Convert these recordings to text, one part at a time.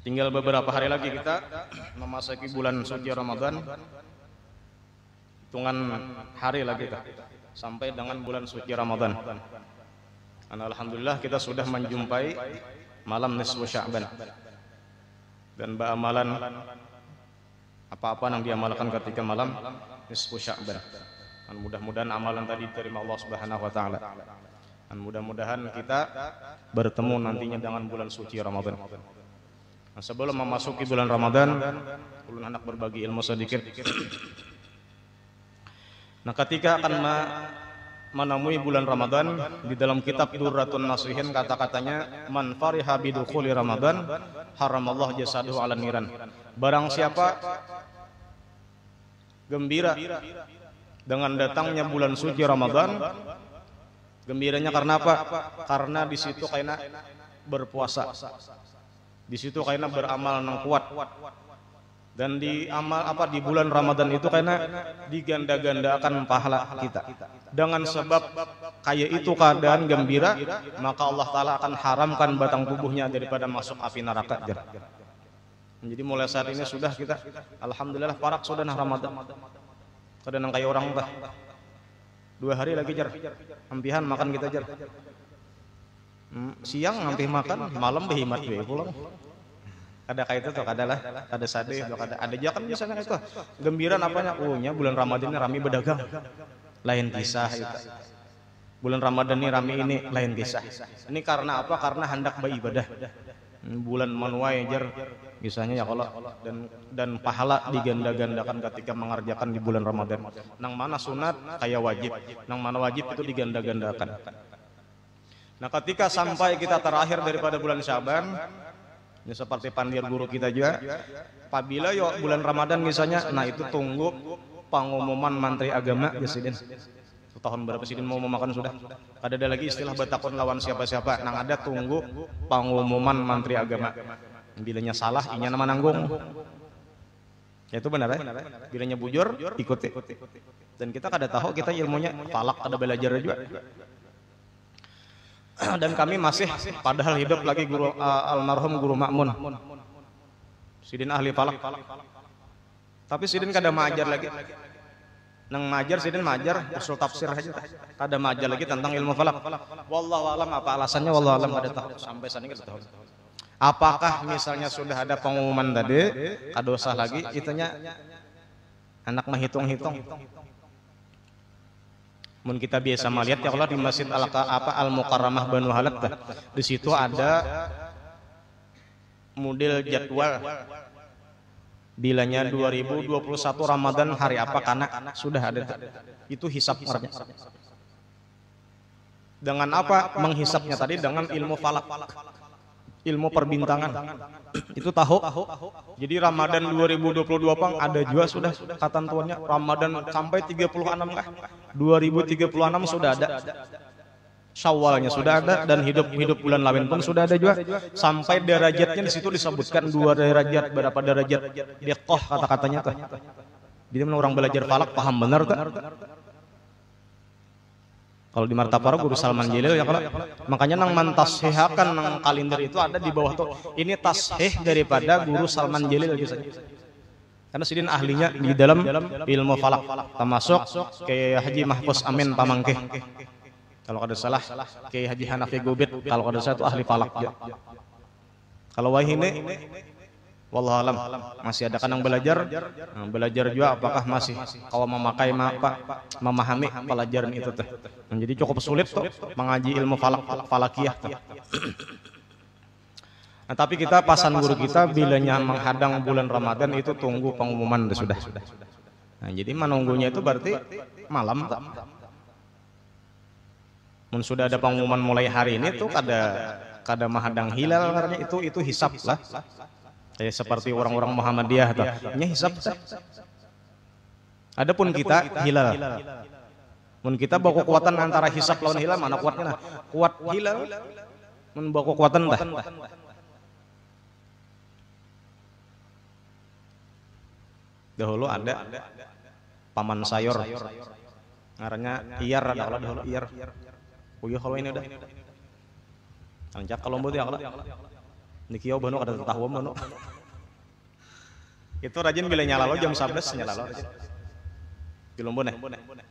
Tinggal beberapa hari lagi kita memasuki bulan suci Ramadan. Hitungan hari lagi kita sampai dengan bulan suci Ramadan. Dan alhamdulillah kita sudah menjumpai malam nisfu Sya'ban. Dan amalan apa-apa yang diamalkan ketika malam nisfu Sya'ban. Dan mudah-mudahan amalan tadi diterima Allah Subhanahu wa taala. Dan mudah-mudahan kita bertemu nantinya dengan bulan suci Ramadan. Nah, sebelum memasuki bulan Ramadan, ulun anak berbagi ilmu sedikit. Nah, ketika akan menemui bulan Ramadan, di dalam kitab Durratun Nasihin kata-katanya, man fariha bidukhuli Ramadan, haramallahu jasaduhu 'alan niran. Barang siapa gembira dengan datangnya bulan suci Ramadan, gembiranya karena apa? Karena di situ kaina berpuasa. Di situ kaina beramal nang kuat. Dan di amal apa di bulan Ramadan itu kaina diganda-gandakan pahala kita. Dengan sebab kayak itu keadaan gembira, maka Allah taala akan haramkan batang tubuhnya daripada masuk api neraka. Jadi mulai saat ini sudah kita alhamdulillah parak sudah nah Ramadan. Kadang kayak orang tah 2 hari lagi jar. Ampihan makan kita jar. Siang ngampih makan, malam behimat we pulang. Ada kayak itu tuh, adalah ada sade, ada aja kan biasanya itu. Gembira apanya? Oh nya bulan Ramadan ini rame berdagang. Lain kisah itu. Bulan Ramadan ini rame ini lain kisah. Ini karena apa? Karena hendak beribadah. Bulan manuai jar misalnya ya kalau dan pahala diganda-gandakan ketika mengerjakan di bulan Ramadan. Nang mana sunat kayak wajib, nang mana wajib itu diganda-gandakan. Nah, ketika sampai kita terakhir daripada bulan Syaban, ini seperti pandir guru kita juga, apabila yo bulan Ramadan misalnya, nah itu tunggu pengumuman Menteri Agama Presiden. Tahun berapa Presiden mau makan sudah? Ada lagi istilah betakon lawan siapa-siapa. Nang ada tunggu pengumuman Menteri Agama. Bilanya salah, inya nama nanggung. Ya itu benar ya? Bilanya bujur, ikuti. Dan kita kada tahu kita ilmunya falak ada belajar juga. Dan kami masih padahal hidup lagi guru almarhum Guru Makmun Sidin ahli falak, tapi Sidin kada majar lagi nang majar Sidin majar usul tafsir aja kada majar lagi tentang ilmu falak. Wallahu alam apa alasannya, wallahu alam kada tahu sampai saat ini kada tahu. Apakah misalnya sudah ada pengumuman tadi kada usah lagi itunya anak menghitung-hitung. Mun kita biasa melihat ya Allah di Masjid Al-Mukarramah Banu Halad, di situ ada model jadwal bilanya 2021 Ramadan hari apa karena sudah ada itu hisab marnya. Dengan apa menghisapnya tadi? Dengan ilmu falak, ilmu perbintangan. Itu tahu. Jadi Ramadan 2022 pang ada juga sudah ketentuannya Ramadan sampai 36 kah? 2036 sudah ada. Syawalnya sudah ada dan hidup bulan lawin pun sudah ada juga. Sampai derajatnya di situ disebutkan 2 derajat, berapa derajat diqoh kata-katanya tuh. Jadi orang belajar falak paham benar tuh. Kalau di Martaparo Guru Salman Jalil ya kalau makanya nang mantashehakan nang kalender itu ada di bawah tuh. Ini tasheh daripada Guru Salman Jalil biasanya. Karena Sidin ahlinya di dalam ilmu falak, termasuk kayak Haji Mahfuz Amin Pamangkeh. Kalau ada salah kayak Haji Hanafi Gubit, kalau ada salah itu ahli falak ya. Kalau wahine wallahu alam masih ada kan yang belajar juga apakah masih kalau memakai memahami pelajaran itu tuh. Jadi cukup sulit tuh mengaji ilmu falakiyah tuh. Nah, tapi kita pasan guru kita bilanya menghadang bulan Ramadan itu tunggu pengumuman sudah. Nah, jadi menunggunya itu berarti malam tuh. Mun sudah ada pengumuman mulai hari ini tuh kada menghadang hilal karena itu hisab lah. Kayak seperti orang-orang Muhammadiyah tuh. Nya hisab. Adapun kita hilal. Mun kita bawa kekuatan antara hisab lawan hilal mana kuatnya nah? Kuat hilal. Mun bawa kekuatan dah. Dahulu ada paman sayor. Ngarannya Iyar ada kalau dahulu Iyar. Oh iya kalau ini udah. Anjak kalau mbut ya kalau. Niki oh bener kada tahu bener. Itu rajin bila nyala lo jam 11 nyala lo. Di Lombok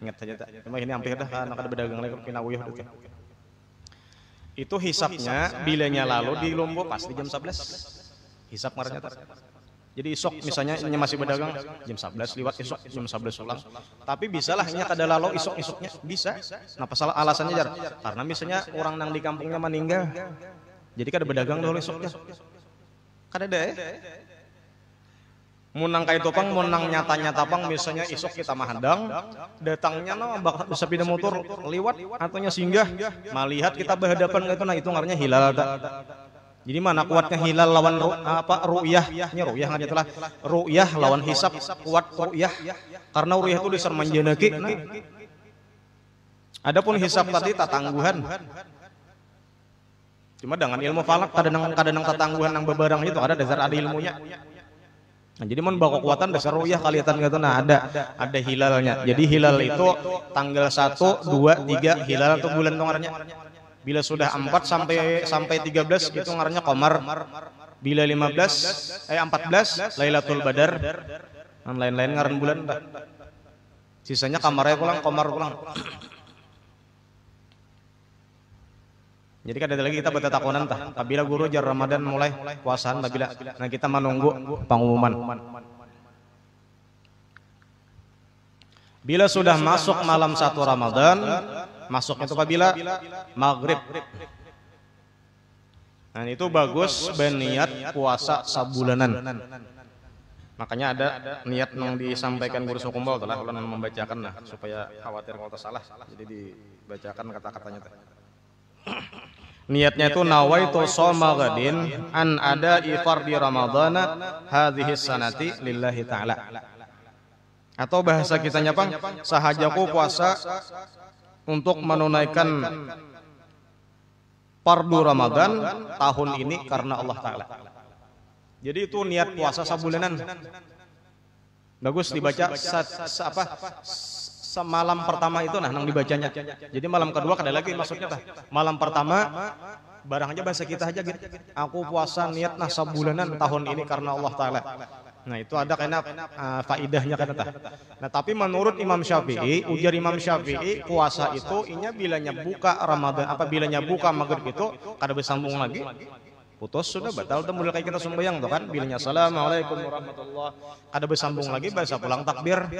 ingat saja tak. Cuma ini hampir dah kan ada berdagang lagi pina uyuh gitu. Itu hisapnya bila nyala lo di Lombok pasti jam 11. Hisap marahnya tak. Jadi isok misalnya ini masih berdagang jam 11 lewat isok jam 11 ulang. Tapi bisalah nya kada lalu isok-isoknya bisa. Nah pasal alasannya jar karena misalnya orang nang di kampungnya meninggal. Jadi kada berdagang dulu isoknya. Kada ada Munang kayak topang, munang nyata-nyata pang misalnya isok kita mahadang, datangnya no bakal sepeda motor lewat ataunya singgah, melihat kita berhadapan gitu, nah itu ngaranya hilal tak. Jadi mana kuatnya hilal lawan ru'yah, ru'yah aja telah ru'yah lawan hisab kuat ru'yah, karena ru'yah itu disar manjanaki. Nah. Adapun hisab tadi tak tangguhan. Cuma dengan ilmu falak kadang tatangguhan nang bebarang itu ada dasar ada ilmunya. Nah, jadi mun bawa kekuatan dasar ru'yah kaliatan gitu nah ada hilalnya. Jadi hilal itu tanggal 1, 2, 3 hilal atau bulan ngaranya. Bila sudah 4 sampai 13 itu ngaranya qamar. Bila 14 Lailatul Badar. Dan lain-lain ngaran bulan tak. Sisanya qamar pulang. Jadi kada lagi kita bertatakonan tah. Apabila guru jar Ramadan mulai puasaan apabila nah kita menunggu pengumuman. Bila sudah masuk malam 1 Ramadan, masuknya itu apabila maghrib. Nah itu bagus berniat puasa sabulanan. Makanya ada niat yang disampaikan guru Sukumbal telah ulun membacakan nah supaya khawatir kalau salah. Jadi dibacakan kata-katanya teh. Niatnya itu nawaitu shoma ghadin an ada ifar di Ramadana hadhihi sanati lillahi ta'ala. Atau bahasa kitanya pang sahajaku puasa untuk menunaikan fardu Ramadan tahun ini karena Allah Ta'ala. Jadi itu niat puasa sabulanan. Bagus dibaca malam pertama itu nah nang dibacanya. Jadi malam kedua kada lagi maksudnya tah. Malam pertama barang aja bahasa kita aja gitu. Aku puasa niat nah sabulanan tahun ini karena Allah Ta'ala. Nah itu ada kena faidahnya kena tah. Nah tapi menurut Imam Syafi'i, ujar Imam Syafi'i puasa itu inya bilanya buka Ramadan bilanya buka maghrib itu kada bersambung lagi. Putus sudah batal tuh mulai kayak kita sembahyang tuh kan bilanya assalamualaikum warahmatullah kada bersambung lagi bahasa pulang takbir.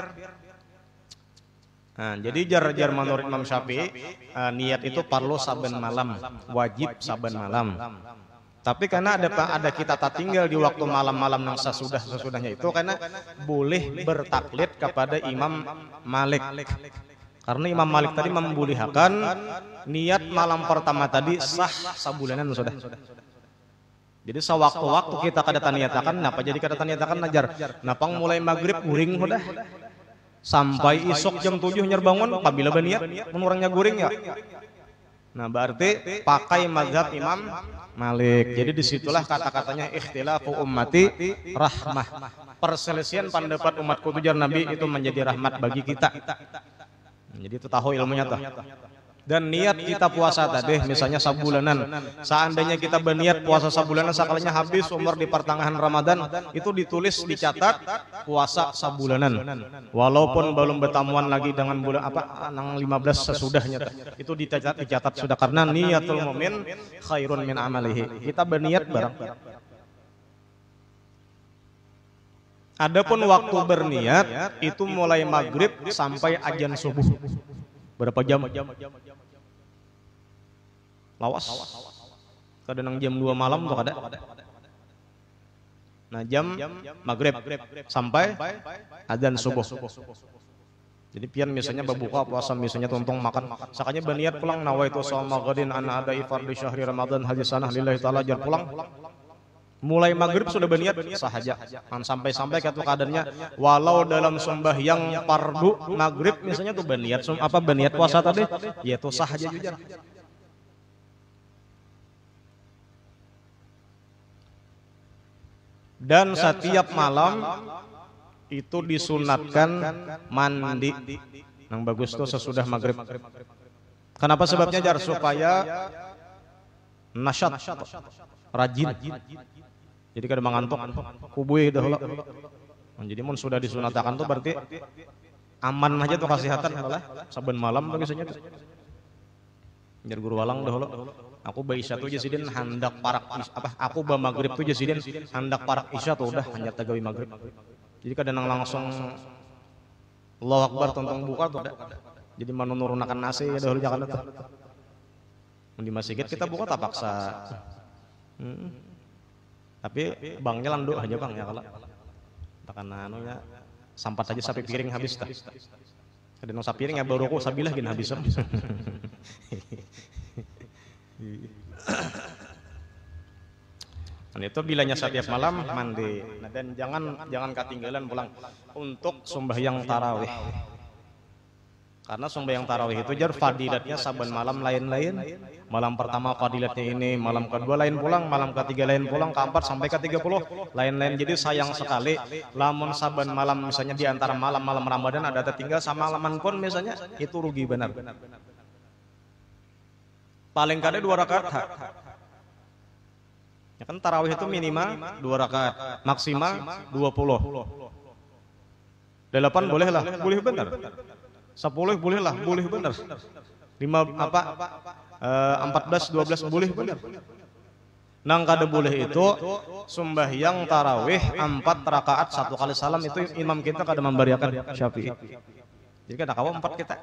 Nah, jadi jar menurut Imam Syafi'i niat itu perlu saben malam, wajib saben malam. Tapi karena ada kita tak tinggal di waktu malam-malam yang sesudahnya itu karena boleh bertaklid kepada Imam Malik. Karena Imam Malik tadi membolehkan niat malam pertama tadi sah sabulanan sudah. Jadi sewaktu-waktu kita kada taniatakan, napa jadi kada taniatakan najar. Napang mulai maghrib guring sudah. Sampai isok jam 7 nyerbangun apabila berniat menurangnya guring ya. Nah berarti pakai mazhab Imam Malik. Jadi disitulah kata-katanya ikhtilafu ummati rahmah. Perselisihan pendapat umatku itu jar Nabi itu menjadi rahmat bagi kita. Jadi itu tahu ilmunya tuh. Dan niat kita puasa tadi misalnya sabulanan. Seandainya kita berniat puasa sabulanan sekalinya habis umur di pertengahan Ramadan itu ditulis dicatat puasa sabulanan. Walaupun belum bertamuan lagi dengan bulan nang 15 sesudahnya itu dicatat sudah karena niatul mumin khairun min amalihi. Kita berniat barang. Adapun waktu berniat itu mulai maghrib sampai azan subuh. Berapa jam? Lawas. Kadang jam 2 malam tuh kada. Nah jam maghrib sampai azan subuh. Jadi pian misalnya berbuka puasa misalnya tuntung makan. Sakanya berniat pulang nawaitu shoma ghadin an adai fardhi syahri Ramadan hadisanah lillahi ta'ala jar pulang. Mulai maghrib sudah berniat sahaja. Sampai ke kadarnya walau dalam sembahyang fardu maghrib misalnya tuh berniat berniat puasa tadi yaitu sahaja juga. Dan setiap malam itu disunatkan mandi. Yang bagus tuh sesudah maghrib. Kenapa sebabnya jar supaya nasyat rajin. Jadi kada mangantok kubui dah heula. Jadi mun sudah disunatakan tuh berarti aman aja tuh kesehatan lah. Saben malam tuh biasanya tuh. Jar guru walang dah heula. Aku ba isya tuh jasidin handak parak aku ba maghrib tuh jasidin handak parak isya tuh udah hanya tagawi maghrib. Jadi kadang langsung Allahu Akbar tontong buka tuh udah. Jadi manunurunakan nasi ya dahulu jangan tuh. Di masjid kita buka tak paksa. Tapi bangnya landuk aja bang ya kalau. Takkan anunya sampat aja sampai piring habis tah. Ada nong sapiring ya baru aku sabilah gini habis. Dan itu bilanya setiap malam mandi. Nah, dan jangan ketinggalan pulang untuk sembahyang tarawih. Karena sembahyang tarawih itu jar fadilatnya saben malam lain-lain. Malam pertama fadilatnya ini, malam kedua lain pulang, malam ketiga lain pulang, keempat sampai ke 30 lain-lain. Jadi sayang sekali lamun saben malam misalnya di antara malam-malam Ramadan ada tertinggal sama malaman pun misalnya itu rugi benar. Paling kada 2 rakaat. Ya kan tarawih itu minimal 2 rakaat, maksimal 20. 8 boleh lah, boleh benar. 10 boleh lah, boleh benar. 14, 12 boleh benar. Nang kada boleh itu sembahyang tarawih 4 rakaat 1 kali salam itu imam kita kada memberiakan Syafi'i. Jadi kada kawa 4 kita.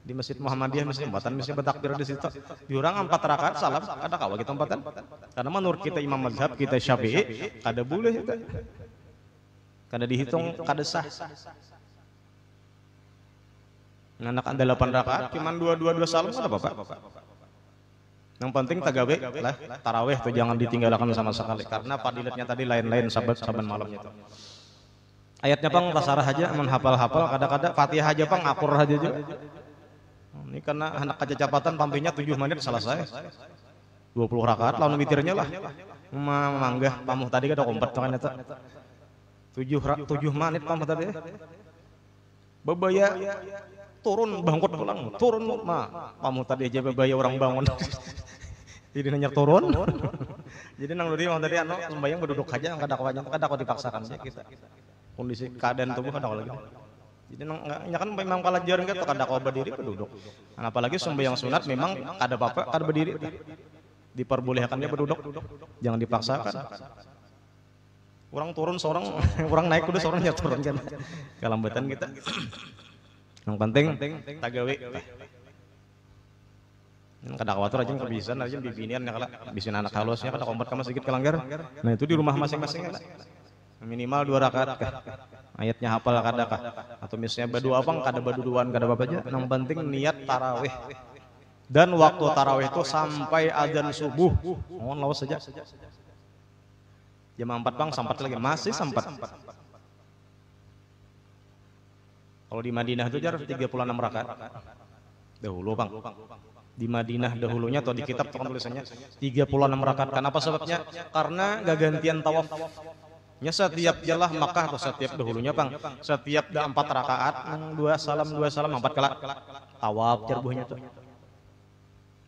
Di Masjid Muhammadiyah masjid bertakbir di situ. Diurang 4 rakaat salam kada kawa kita 4-an. Karena menurut kita imam mazhab kita Syafi'i kada boleh itu. Kada dihitung kada sah. Anak anda 8 rakaat cuman 2 salam ada apa-apa. Yang penting tagawe lah tarawih tuh jangan ditinggalkan sama sekali karena fadilatnya tadi lain-lain saban malamnya itu. Ayatnya pang tasarah aja menghafal-hafal kadang-kadang Fatihah aja pang akur aja juga. Ini karena anak kecacapatan pampinya 7 menit selesai. 20 rakaat lawan witirnya lah. Manggah pamuh tadi kada kompet kan eta. 7 menit pamuh tadi. Bebaya turun bangkut pulang turun mah pamu tadi aja bebaya orang bangun jadi nanya turun jadi nang duri tadi anu sembayang berduduk aja kada kau dipaksakan aja kita kondisi keadaan tubuh kada lagi jadi nang nya kan memang pelajaran kita kada kau berdiri berduduk apalagi sembayang sunat memang kada apa-apa kada berdiri diperbolehkannya berduduk jangan dipaksakan orang turun seorang orang naik kudu seorang ya turun kan kelambatan kita. Yang penting tagawe. Kada khawatir aja kebiasaan aja bibinian ya kala bisin anak halusnya kada kompet ka sedikit kelanggar. Nah itu di rumah masing-masing kan. Minimal 2 rakaat kah. Ayatnya hafal kada kah. Atau misalnya berdua apang kada berduaan kada apa aja. Yang penting niat tarawih. Dan waktu tarawih itu sampai adzan subuh. Mohon lawas saja. Jam 4 bang sempat lagi masih sempat. Kalau di Madinah itu jar 36 rakaat. Dahulu bang. Di Madinah dahulunya atau di kitab tulisannya 36 rakaat. Kenapa sebabnya? Karena gagantian tawaf. Nya setiap jalah Makkah atau setiap dahulunya bang. Setiap 4 rakaat, 2 salam 4 kali tawaf jar buahnya tuh.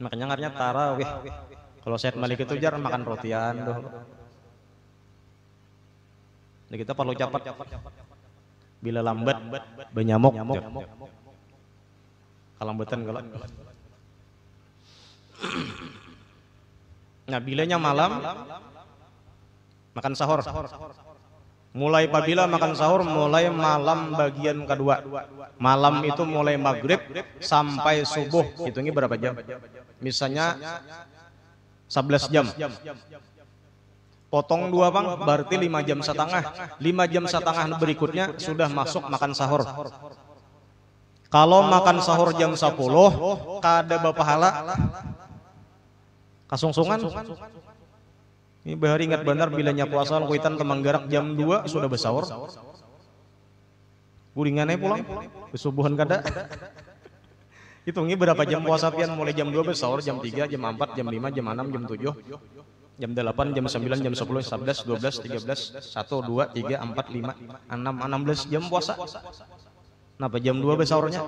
Makanya ngarnya tarawih. Kalau Syed Malik itu jar makan rotian dahulu. Jadi kita perlu cepat. Bila lambat benyamuk kalambatan kalau nah bilanya malam makan sahur mulai apabila makan sahur mulai malam bagian kedua malam itu mulai maghrib sampai subuh hitungnya berapa jam misalnya 11 jam potong 2 bang, berarti 5 jam setengah. 5 jam setengah berikutnya sudah masuk makan sahur. Kalau makan sahur jam 10, kada bapahala. Kasungsungan. Ini bahari ingat benar bilanya puasa kuitan temanggarak jam 2 sudah bersahur. Guringannya pulang, besubuhan kada. Hitungnya berapa jam puasa pian mulai jam 2 bersahur, jam 3, jam 4, jam 5, jam 6, jam 7. Jam 8, jam 9, jam 10, 11, 12, 13, 1, 2, 3, 4, 5, 6, 16 jam puasa. Kenapa jam 2 bersahurnya?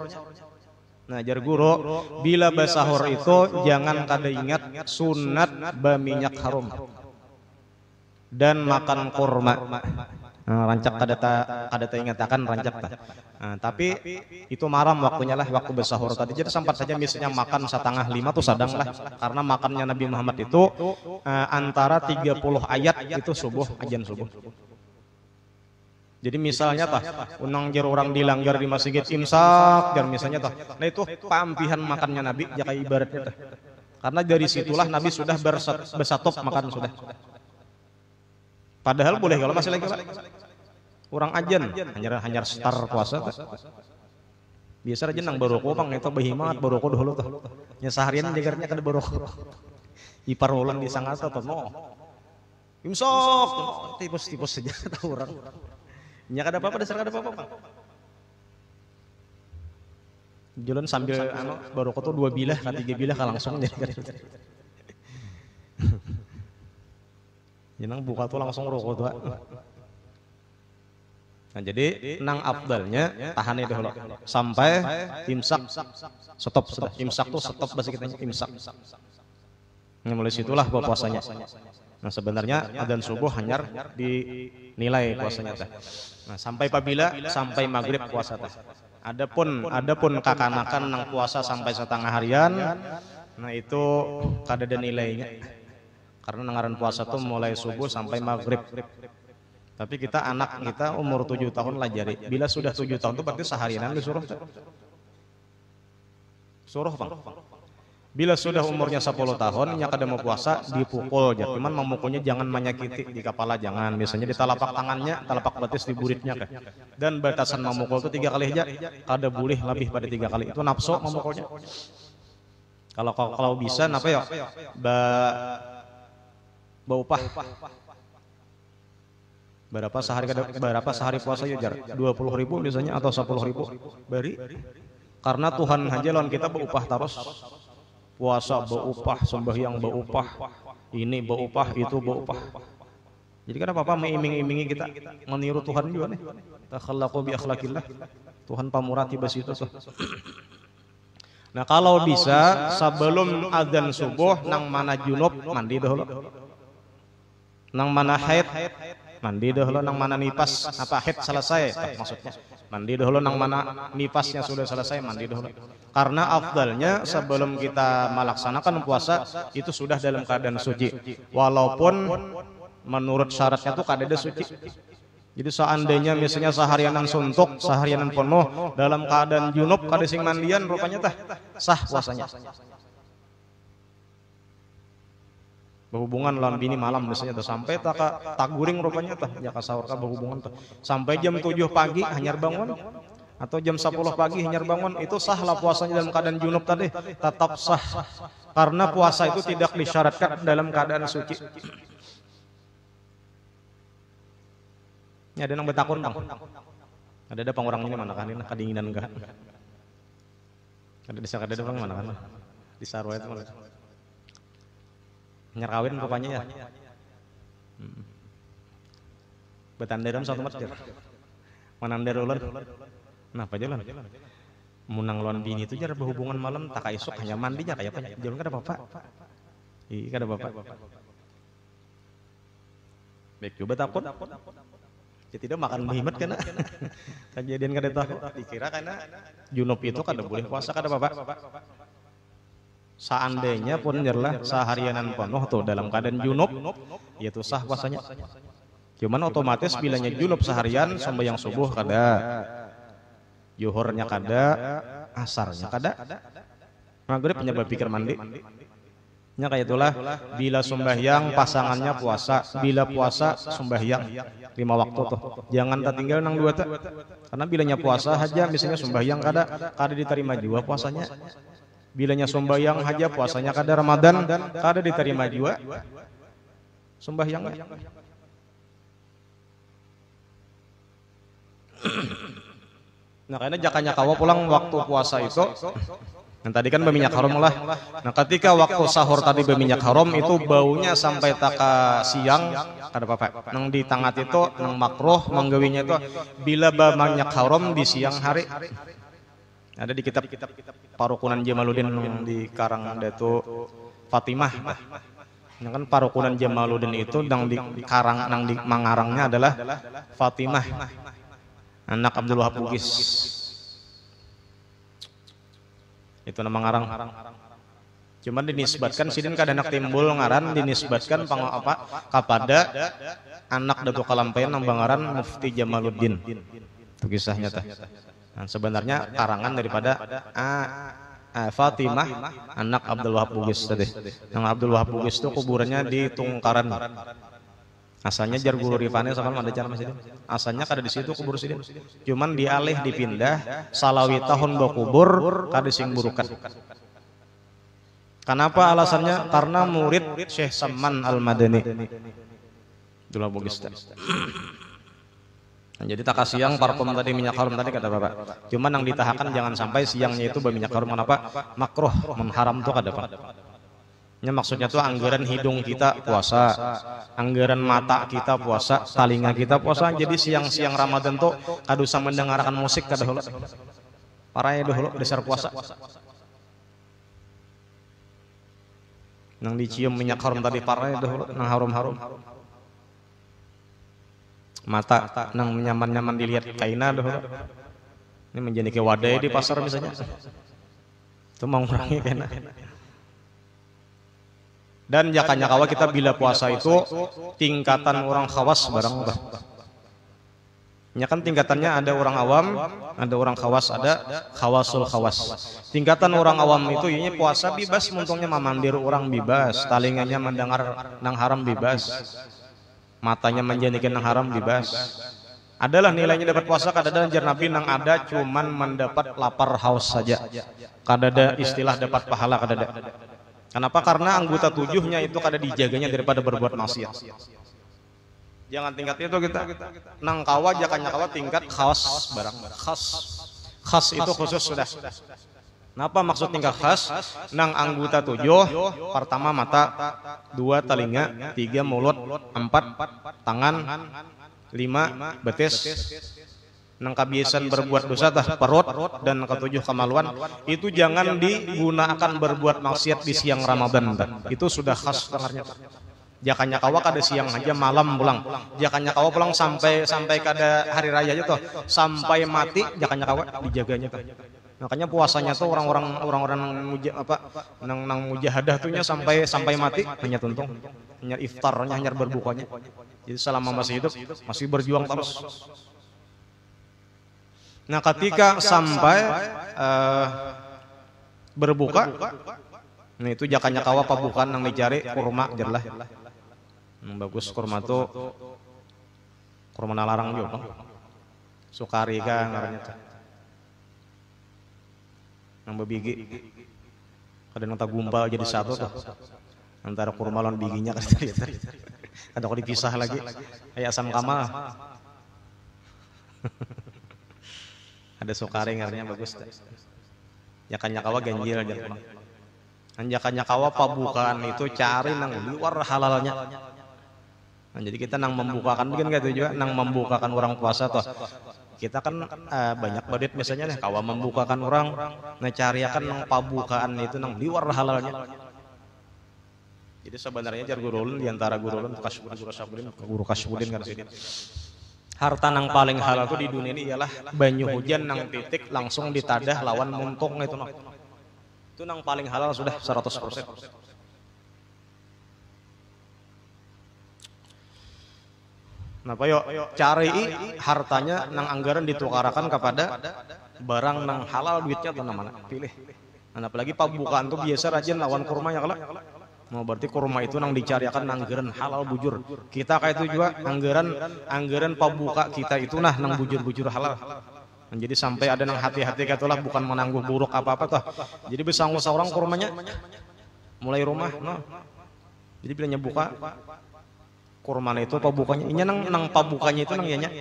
Nah jar guru, bila bersahur itu jangan kada ingat sunat berminyak harum. dan makan kurma. Rancak kada ingatakan rancak ta. Tapi itu maram waktunya lah, waktu bersahur tadi. Jadi sempat saja misalnya makan 4:30 tuh sadang lah, karena makannya Nabi Muhammad itu antara 30 ayat itu subuh, ajan subuh. Jadi misalnya tah unang jer orang dilanggar di masjid imsak dan misalnya tah, nah itu pampihan makannya Nabi jaka ibaratnya tah. Karena dari situlah Nabi sudah bersatop makan sudah. Padahal boleh kalau masih lagi orang ajan hanya star puasa tah. Biasa aja nang baroko pang itu behimat baroko dulu tuh. Nya seharian jagarnya kada baroko. Ipar ulang di sangata tuh no. Imsak tipus-tipus saja tahu orang. Nya kada apa-apa, dasar kada apa-apa. Jalan sambil baroko tuh 2 bilah, 3 bilah langsung jadi kada. Jenang buka tuh langsung rokok tuh. Nah jadi nang afdalnya tahan itu dulu sampai imsak stop sudah. Imsak tuh stop bahasa kita imsak. Nah, mulai situlah puasanya. Nah sebenarnya adzan subuh hanya dinilai puasanya teh. Nah sampai apabila sampai maghrib puasa teh. Adapun kakanakan nang puasa sampai setengah harian, nah itu kada ada nilainya. Karena nangaran puasa tuh mulai subuh sampai maghrib. Tapi kita anak kita umur 7 tahun lah jari. Bila sudah 7 tahun itu berarti seharianan disuruh. Suruh bang. Bila sudah umurnya 10 tahun, nya kada mau puasa dipukul. Cuman memukulnya jangan menyakiti di kepala jangan. Misalnya di telapak tangannya, telapak betis di buritnya kah. Dan batasan memukul itu 3 kali aja. Kada boleh lebih pada 3 kali. Itu nafsu memukulnya. Kalau bisa, napa ya? Baupah. Berapa sehari puasa ya jar? 20.000 misalnya atau 10.000 bari. Karena Tuhan aja lawan kita berupah terus. Puasa berupah, sembahyang berupah, ini berupah, itu berupah. Jadi kan apa-apa mengiming-imingi kita meniru Tuhan juga nih. Takhallaqu bi akhlaqillah. Tuhan pamurah tiba situ tuh. Nah kalau bisa sebelum adzan subuh nang mana junub mandi dahulu. Nang mana haid mandi dahulu, nang mana nipas apa haid selesai maksudnya. Mandi dahulu nang mana nipasnya sudah selesai mandi dahulu. Karena afdalnya sebelum kita melaksanakan puasa itu sudah dalam keadaan suci. Walaupun menurut syaratnya itu kada ada suci. Jadi seandainya misalnya seharianan suntuk, seharianan penuh dalam keadaan junub kada sing mandian rupanya tah sah puasanya. Berhubungan lawan bini malam misalnya tuh sampai tak guring rupanya tah jaka sahur ka berhubungan tuh sampai jam 7 pagi hanyar bangun atau jam 10 pagi hanyar bangun itu sah lah puasanya dalam keadaan junub tadi tetap sah karena puasa itu tidak disyaratkan dalam keadaan suci. Ini ada yang betakun bang, ada pengurang ini mana kan ini kedinginan enggak ada ada bang mana kan di Sarwa itu malah nyerkawin rupanya ya. Betanderam satu masjid. Manandar ulun. Nah, apa jalan? Munang lawan bini itu jar berhubungan malam tak esok hanya mandinya kayak apa? Jalan kada apa-apa. Iya kada apa-apa. Baik coba takut. Ya tidak makan muhimat kana. Kejadian kada tahu. Dikira karena junub itu kada boleh puasa kada apa-apa. Seandainya pun jerlah seharianan penuh tuh dalam keadaan junub, yaitu sah puasanya. Cuman otomatis bilanya junub seharian sembahyang subuh kada, zuhurnya kada, asarnya kada, maghrib penyebab pikir mandi. Nya kayak itulah bila sembahyang pasangannya puasa, bila puasa sembahyang 5 waktu tuh. Jangan tertinggal nang 2 tuh. Karena bilanya puasa aja misalnya sembahyang kada diterima juga puasanya. Bilanya sembahyang aja puasanya kada Ramadan kada diterima juga sembahyang. Nah karena jakanya kawa pulang waktu puasa itu. Nah tadi kan berminyak haram lah. Nah ketika waktu sahur tadi berminyak haram itu baunya sampai taka siang kada apa-apa. Nang di tangat itu nang makruh manggawinya itu bila berminyak haram di siang hari. Ada di kitab Parukunan Jamaluddin di Karang Datu Fatimah. Yang kan parukunan Jamaluddin itu nang di karang nang di mangarangnya adalah Fatimah anak Abdul Wahab Bugis. Itu nama ngarang. Cuman dinisbatkan sidin kada anak timbul ngaran dinisbatkan kepada anak Datuk Kalampayan nang bangaran Mufti Jamaluddin. Itu kisahnya tah. Nah, sebenarnya karangan daripada Fatimah anak Abdul Wahab Bugis tadi. Yang Abdul Wahab Bugis itu kuburannya di Tungkaran. Asalnya jar guru Rifane sama ada cara masjid. Asalnya kada di situ kubur sidin. Cuman dialih dipindah salawi tahun bakubur kada sing burukan. Kenapa alasannya? Karena murid Syekh Saman Al-Madani. Abdul Wahab Bugis tadi. Nah, jadi tak siang parfum tadi minyak harum tadi kata Bapak. Cuman yang ditahakan jangan sampai siangnya itu berminyak harum. Kenapa? Makruh, mengharam tuh kada Pak. Ya, maksudnya tuh anggaran hidung kita puasa, anggaran mata kita puasa, telinga kita puasa. Jadi siang-siang Ramadan tuh kada usah mendengarkan musik kada hulu. Parahnya dahulu dasar puasa. Nang dicium minyak harum tadi parahnya dahulu nang harum-harum. Mata nang nyaman-nyaman dilihat kaina dahulu. Ini menjadi ke wadai di pasar misalnya. Itu mau ngurangi kaina. Dan jakanya kawa kita bila puasa itu tingkatan orang khawas barang. Ya kan tingkatannya ada orang awam, ada orang khawas, ada khawasul khawas. Tingkatan orang awam itu ini puasa bebas, muntungnya memandir orang bebas, talinganya mendengar nang haram bebas. Matanya menjadikan yang haram bebas. Adalah nilainya dapat puasa, kada ada jar Nabi nang ada cuman mendapat lapar haus saja. Kada ada istilah dapat pahala kada ada. Kenapa? Karena anggota tujuhnya itu kada dijaganya daripada berbuat maksiat. Jangan tingkat itu kita nang kawa jakanya kawa tingkat khas barang. Khas itu khusus sudah. Kenapa maksud tingkat khas? Nang anggota tujuh, pertama mata, dua telinga, tiga mulut, empat tangan, lima betis. Nang kebiasaan berbuat dosa tah perut dan ketujuh kemaluan itu jangan digunakan berbuat maksiat di siang Ramadan. Itu sudah khas dengarnya. Jakanya kawa kada siang aja malam pulang. Jakanya kawa pulang sampai kada hari raya aja tuh. Sampai mati jakanya kawa dijaganya tuh. Makanya puasanya tuh orang-orang nang mujahadah tuhnya sampai mati hanya tuntung, hanya iftarnya, hanya berbukanya. Jadi selama masih hidup masih berjuang terus. Nah, ketika sampai berbuka, nah itu jakanya kawa pabukan nang dicari kurma jerlah. Bagus kurma tuh kurma nalarang juga. Sukari ka ngarannya tuh. Nang bebigi kadang nang gumpal jadi satu tuh antara kurma lawan biginya kadang kok dipisah lagi kayak asam kamal. Ada sukari ngarnya bagus jakanya kawa ganjil aja jakanya kawa pabukaan itu cari nang luar halalnya. Nah, jadi kita nang membukakan mungkin gitu juga nang membukakan orang puasa tuh. Kita kan banyak badit misalnya nih kawa membukakan orang ngecariakan nang pabukaan itu nang liwar halalnya. Jadi sebenarnya jar gurulun diantara gurulun guru kasbudin kan sini. Harta nang paling halal itu di dunia ini ialah banyu hujan nang titik langsung ditadah lawan muntung itu nang. Itu nang paling halal sudah 100%. Nah, yuk cari hartanya nang anggaran ditukarakan kepada barang nang halal duitnya atau mana pilih. Nah, apalagi pabukaan tuh biasa rajin lawan kurma ya kalau. Mau berarti kurma itu nang dicariakan anggaran halal bujur. Kita kayak itu juga anggaran pabuka kita itu nah nang bujur-bujur halal. Nah, jadi sampai ada nang hati-hati katulah bukan menangguh buruk apa-apa tuh. Jadi bisa ngusah orang kurmanya mulai rumah. No. Jadi bilangnya buka kurma itu pabukanya, ini nang pabukanya itu nang ianya.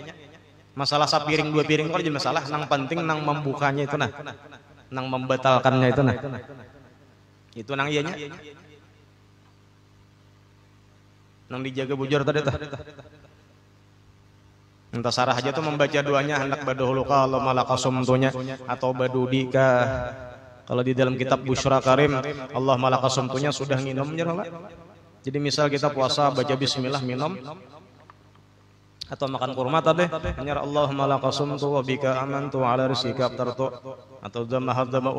Masalah sapiring dua piring itu jadi masalah, nang penting nang membukanya itu nah, nang membatalkannya itu nah. Itu nang ianya. Nang dijaga bujur tadi tuh. Entah sarah aja tuh membaca doanya hendak badahuluka Allah malakasum tuhnya atau badudika. Kalau di dalam kitab Busyra Karim Allah malakasum tuhnya sudah nginum nyerah. Jadi misal kita puasa baca bismillah minum atau makan kurma tadi hanya Allahumma laqasumtu wa bika amantu ala rizqika aftartu atau dzamahadzamau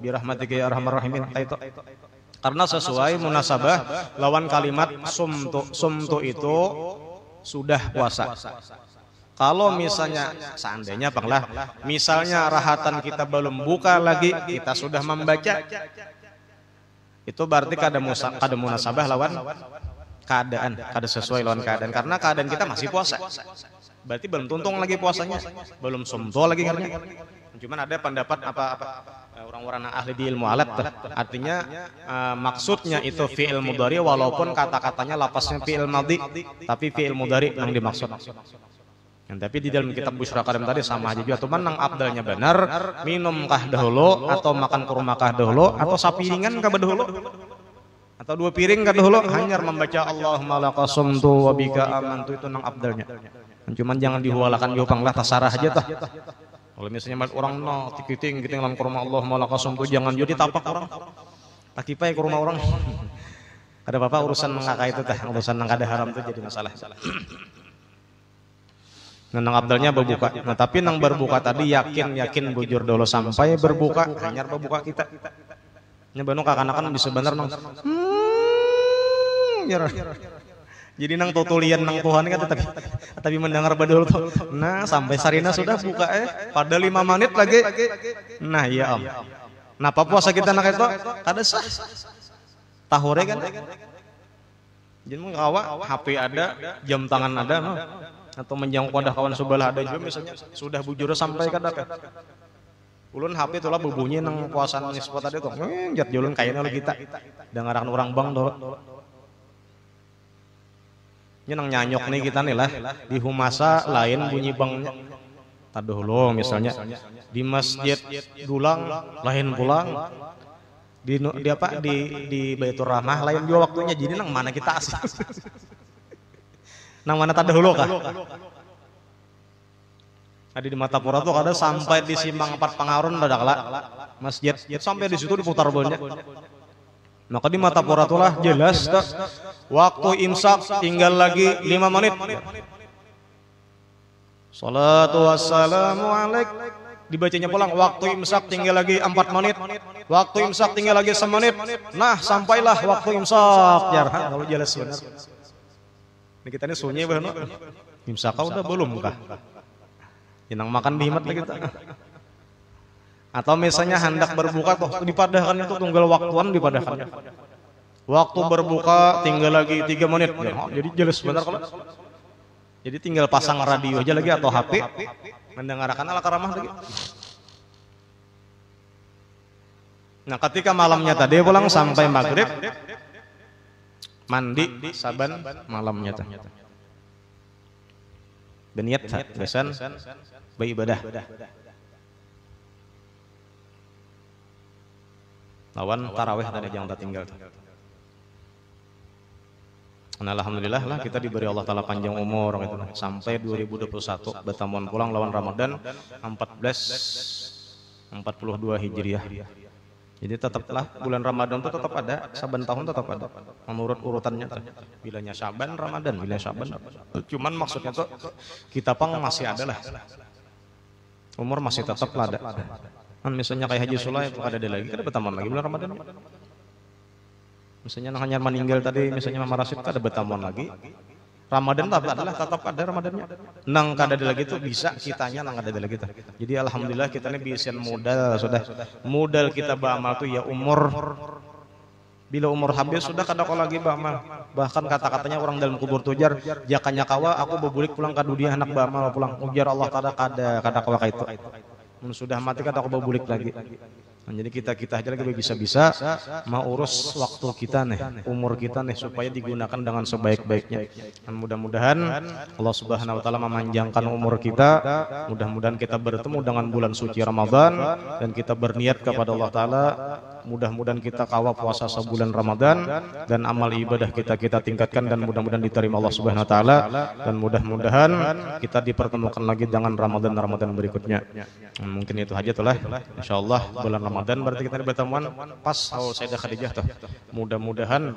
bi rahmatika ya arhamar rahimin itu karena sesuai munasabah lawan kalimat sumtu itu sudah puasa. Kalau misalnya seandainya banglah misalnya rahatan kita belum buka lagi kita sudah membaca itu berarti kada munasabah lawan keadaan, kada sesuai lawan keadaan karena keadaan kita masih puasa. Berarti belum tuntung lagi puasanya, belum sumto lagi karena. Cuman ada pendapat apa orang-orang ahli di ilmu alat artinya maksudnya itu fi'il mudhari walaupun kata-katanya lapasnya fi'il madhi tapi fi'il mudhari yang dimaksud. Tapi di dalam kitab Busyra Karim tadi sama aja juga cuman nang abdalnya benar minum kah dahulu atau makan kurma kah dahulu atau sapiringan kah dahulu atau 2 piring kah dahulu hanya membaca Allahumma laqasumtu wa bika amantu itu nang abdalnya. Cuman jangan dihualakan diupanglah tasarah aja tah. Kalau misalnya orang no tikiting kita ngelam kurma Allahumma laqasumtu jangan jadi tapak orang. Takipai ke rumah orang. Ada apa urusan mengakai itu tah, urusan nang kada haram itu jadi masalah. Nang abdalnya berbuka. Nah tapi nang berbuka tadi yakin bujur dulu sampai berbuka hanya berbuka kita. Nya banu kakanakan bisa bener nang. Jadi nang tutulian nang Tuhan kan tapi mendengar badul tuh. Nah sampai sarina sudah buka pada 5 menit lagi. Nah ya Om. Napa puasa kita nak itu? Kada sah. Tahore kan. Jadi mengkawa HP ada, jam tangan ada no. Atau menjangkau pada kawan sebelah ada juga misalnya sudah bujur sampai kada kan. Ulun HP itulah bubunyi nang puasan nisbat tadi tuh. Jat julun kayaknya oleh kita. Dengaran orang bang dulu. Ini nang nyanyok nih kita nih lah. Di humasa lain bunyi bangnya. Taduh misalnya di masjid dulang lain pulang. Di apa di Baitur Rahmah lain juga waktunya. Jadi nang mana kita asik. Nang mana taduh kah? Ada di Matapura tuh ada sampai di Simpang 4 Pangarun dadaklah masjid sampai di situ diputar banyak. Maka di Matapura tuh lah jelas tak waktu imsak tinggal lagi 5 menit. Salatu wassalamu alaik dibacanya pulang waktu imsak tinggal lagi 4 menit. Waktu imsak tinggal lagi semenit. Nah sampailah waktu imsak. Jarang kalau jelas benar. Ini kita ini sunyi benar. Imsak udah belum kah? Yang makan dihimat lagi kita. Atau misalnya hendak berbuka tuh dipadahkan itu tunggal waktuan dipadahkan. Waktu berbuka tinggal lagi 3 menit. Jadi jelas benar kalau. Jadi tinggal pasang radio aja lagi atau HP mendengarkan ala karamah lagi. Nah, ketika malamnya tadi pulang sampai maghrib mandi saban malamnya teh. Beniat besan beribadah. Lawan tarawih tadi yang tak tinggal. Nah, alhamdulillah lah kita diberi Allah Ta'ala panjang umur gitu. Sampai 2021 bertamuan pulang lawan Ramadan 1442 Hijriah. Jadi tetaplah bulan Ramadan itu tetap ada, saban tahun tetap ada. Menurut urutannya bilanya Syaban Ramadan, bila Syaban. Cuman maksudnya tuh kita pang masih ada lah. Umur masih tetap ada. Kan misalnya kayak Haji Sulay itu ada lagi, kan bertamuan lagi bulan Ramadan. Misalnya hanya meninggal tadi, misalnya Mama Rasid ada bertamuan lagi. Ramadan tetap ada Ramadannya. Nang kada ada lagi tuh bisa kitanya nang ada lagi tuh. Jadi alhamdulillah kita ini bisa modal sudah. Modal kita beramal tuh ya umur. Bila umur habis sudah kada kau lagi beramal. Bahkan kata-katanya orang dalam kubur tujar, jakanya kawa aku bebulik pulang ke dunia anak beramal pulang. Ujar Allah kada kawa itu. Sudah mati kada kau bebulik lagi. Nah, jadi kita aja lagi bisa-bisa mau urus waktu kita nih, umur kita nih supaya digunakan dengan sebaik-baiknya. Dan mudah-mudahan Allah Subhanahu wa taala memanjangkan umur kita. Mudah-mudahan kita bertemu dengan bulan suci Ramadan dan kita berniat kepada Allah taala mudah-mudahan kita kawal puasa sebulan Ramadan dan amal ibadah kita tingkatkan dan mudah-mudahan diterima Allah Subhanahu wa taala dan mudah-mudahan kita dipertemukan lagi dengan Ramadan berikutnya. Mungkin itu aja tuh lah. Insyaallah bulan Ramadan berarti kita bertemuan pas Sayyidah Khadijah tuh. Mudah-mudahan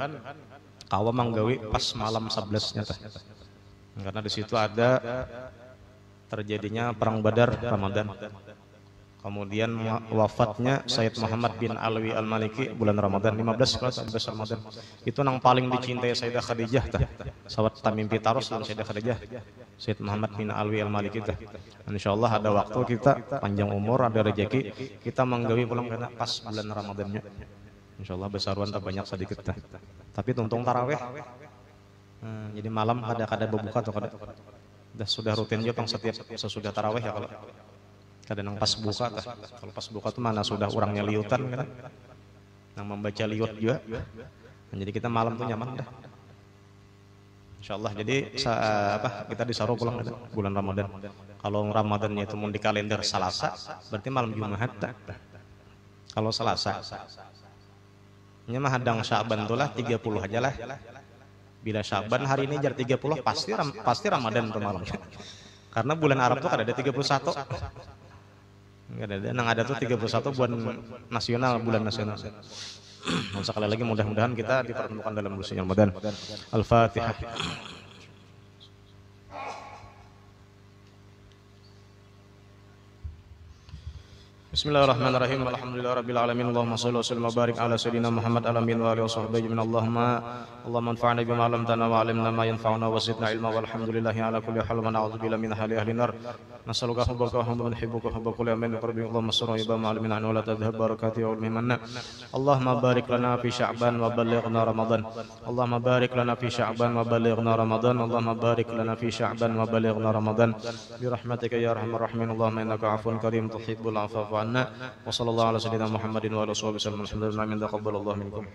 kawa manggawi pas malam 11-nya teh. Karena di situ ada terjadinya perang Badar Ramadan. Kemudian wafatnya Sayyid Muhammad bin Alwi Al-Maliki bulan Ramadan 15 Ramadan. Itu yang paling dicintai Sayyidah Khadijah tah. Sawat tamim pitaros dan Sayyidah Khadijah. Sayyid Muhammad bin Alwi Al-Maliki tah. Insyaallah ada waktu kita panjang umur, ada rezeki, kita manggawi pulang karena pas bulan Ramadannya. Insyaallah besaruan tak banyak sedikit tah. Tapi tuntung tarawih. Jadi malam kada berbuka atau kada. Sudah rutin juga setiap sesudah tarawih ya kalau kadang pas buka tah. Kalau pas buka tuh mana sudah orangnya liutan kan, yang membaca liut juga. Jadi kita malam tuh nyaman dah. Insyaallah. Jadi kita disaruh pulang bulan Ramadan. Kalau Ramadannya itu mau di kalender Selasa, berarti malam Jumat. Kalau Selasa, nya mah hadang Syaban tuh lah 30 aja lah. Bila Syaban hari ini jar 30 pasti Ramadan tuh malam. Karena bulan Arab tuh ada 31. Enggak ada, yang ada tuh 31 bulan nasional, bulan nasional. Sekali lagi mudah-mudahan kita dipertemukan dalam bulan Ramadan. Al-Fatihah. Bismillahirrahmanirrahim. Alhamdulillahirabbil alamin. Allahumma shalli wa sallim wa barik ala sayyidina Muhammad alamin wa alihi washabbihi min Allahumma anfa'na bima 'allamtana wa 'allimna ma yanfa'una wa zidna ilma walhamdulillahi ala kulli hal wa na'udzu billahi min hali ahli nar. Nas'aluka hubbaka wa hubba man yuhibbuka hubba kulli amin qarbi. Allahumma salli wa ma'alimin an wa la tadhhab barakati wa minna. Allahumma barik lana fi Sya'ban wa ballighna Ramadan. Allahumma barik lana fi Sya'ban wa ballighna Ramadan. Allahumma barik lana fi Sya'ban wa ballighna Ramadan. Bi rahmatika ya arhamar rahimin. Allahumma innaka 'afuwun karim tuhibbul 'afwa anna wa sallallahu ala sayyidina Muhammadin wa ala alihi wasallam. Alhamdulillah min taqabbalallahu minkum.